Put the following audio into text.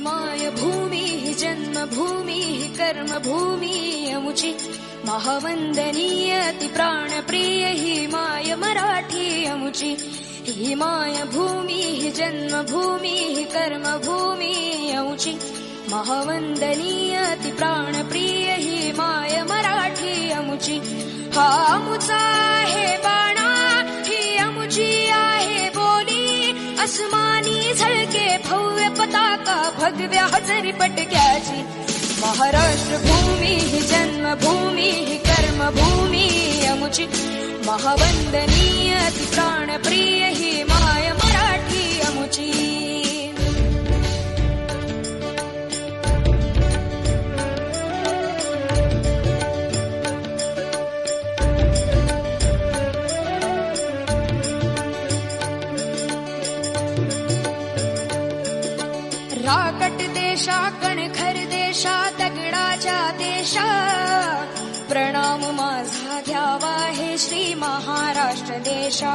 माय भूमी ही जन्मभूमी ही कर्मभूमी अमुची महावंदनीय अति प्राणप्रिय ही माय मराठी अमुची ही माय भूमी ही जन्मभूमी ही कर्मभूमी अमुची महावंदनीय अति प्राणप्रिय ही माय मराठी अमुची हा अमुचा आहे बाणा ही अमुची आहे बोली अस्मानी झळके भव्य पताका भगव्या हजरी पटक्याची महाराष्ट्र भूमी ही जन्मभूमी ही कर्मभूमी अमुची महावंदनीय अति प्राणप्रिय ही माय मराठी अमुची राकट देशा कणखर देशा दगडाच्या देशा प्रणाम माझा घ्यावा हे श्री महाराष्ट्र देशा